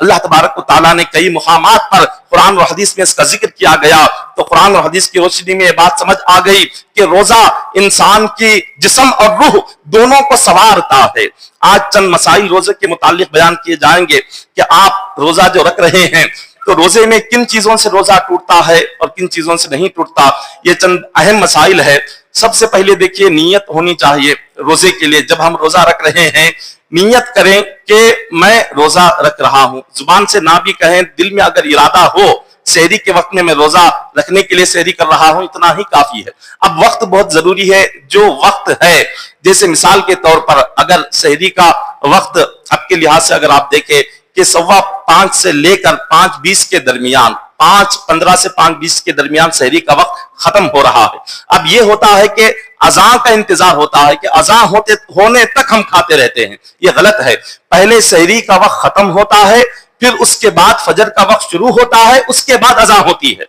اللہ तबारक व तआला ने कई मुकामात पर कुरान और हदीस में इसका जिक्र किया गया। तो कुरान और हदीस की रोशनी में ये बात समझ आ गई कि रोजा इंसान की जिस्म और रूह दोनों को संवारता है। आज चंद मसाइल रोजे के मुतालिक बयान किए जाएंगे कि आप रोजा जो रख रहे हैं तो रोजे में किन चीजों से रोजा टूटता है और किन चीजों से नहीं टूटता, ये चंद अहम मसाइल है। सबसे पहले देखिए, नीयत होनी चाहिए रोजे के लिए। जब हम रोजा रख रहे हैं, नीयत करें कि मैं रोजा रख रहा हूं। जुबान से ना भी कहें, दिल में अगर इरादा हो सहरी के वक्त में मैं रोजा रखने के लिए सहरी कर रहा हूं, इतना ही काफी है। अब वक्त बहुत जरूरी है। जो वक्त है, जैसे मिसाल के तौर पर अगर सहरी का वक्त अब के लिहाज से अगर आप देखें कि 5:15 से लेकर 5:20 के दरमियान, 5:15 से 5:20 के दरमियान सहरी का वक्त खत्म हो रहा है। अब ये होता है कि अज़ान का इंतजार होता है कि अज़ान होने तक हम खाते रहते हैं, ये गलत है। पहले सहरी का वक्त खत्म होता है, फिर उसके बाद फजर का वक्त शुरू होता है, उसके बाद अज़ान होती है।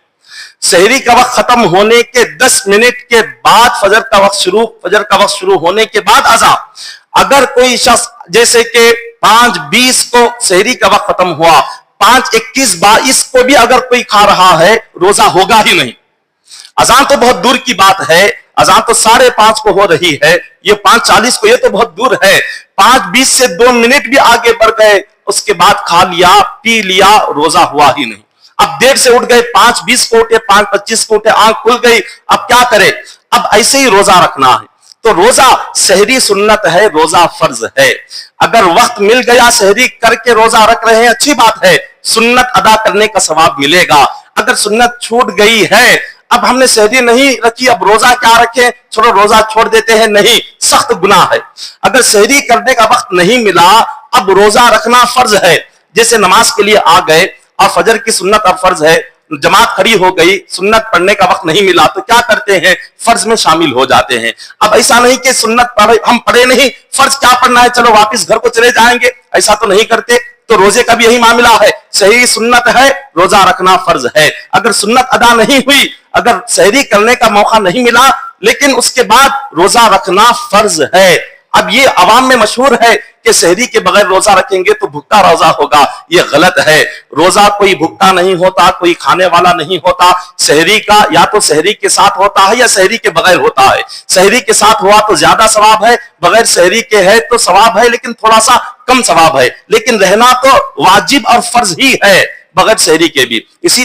सहरी का वक्त खत्म होने के 10 मिनट के बाद फजर का वक्त शुरू होने के बाद अज़ान। अगर कोई शख्स जैसे कि 5:20 को सहरी का वक्त खत्म हुआ, 5:21-22 को भी अगर कोई खा रहा है, रोजा होगा ही नहीं। अजान तो बहुत दूर की बात है, अजान तो 5:30 को हो रही है, ये 5:40 को, ये तो बहुत दूर है। 5:20 से 2 मिनट भी आगे बढ़ गए, उसके बाद खा लिया, पी लिया, रोजा हुआ ही नहीं। अब देर से उठ गए, 5:20 को उठे, 5:25 को उठे, आंख खुल गई, अब क्या करे? अब ऐसे ही रोजा रखना है। तो रोजा सहरी सुन्नत है, रोजा फर्ज है। अगर वक्त मिल गया, सहरी करके रोजा रख रहे हैं, अच्छी बात है, सुन्नत अदा करने का सवाब मिलेगा। अगर सुन्नत छूट गई है, अब हमने सहरी नहीं रखी, अब रोजा क्या रखें, चलो रोजा छोड़ देते हैं, नहीं, सख्त गुनाह है। अगर सहरी करने का वक्त नहीं मिला, अब रोजा रखना फर्ज है। जैसे नमाज के लिए आ गए और फजर की सुन्नत अब फर्ज है, जमात खड़ी हो गई, सुन्नत पढ़ने का वक्त नहीं मिला, तो क्या करते हैं? फर्ज में शामिल हो जाते हैं। अब ऐसा नहीं कि सुन्नत हम पढ़े नहीं, फर्ज क्या पढ़ना है, चलो वापस घर को चले जाएंगे, ऐसा तो नहीं करते। तो रोजे का भी यही मामला है, सही सुन्नत है, रोजा रखना फर्ज है। अगर सुन्नत अदा नहीं हुई, अगर सहरी करने का मौका नहीं मिला, लेकिन उसके बाद रोजा रखना फर्ज है। अब ये अवाम में मशहूर है कि सहरी के बगैर रोजा रखेंगे तो भुक्का रोजा होगा, ये गलत है। रोजा कोई भुक्का नहीं होता, कोई खाने वाला नहीं होता। सहरी का या तो सहरी के साथ होता है या सहरी के बगैर होता है। सहरी के साथ हुआ तो ज्यादा सवाब है, बगैर सहरी के है तो सवाब है लेकिन थोड़ा सा कम सवाब है। लेकिन रहना तो वाजिब और फर्ज ही है, बगैर सहरी के भी। इसी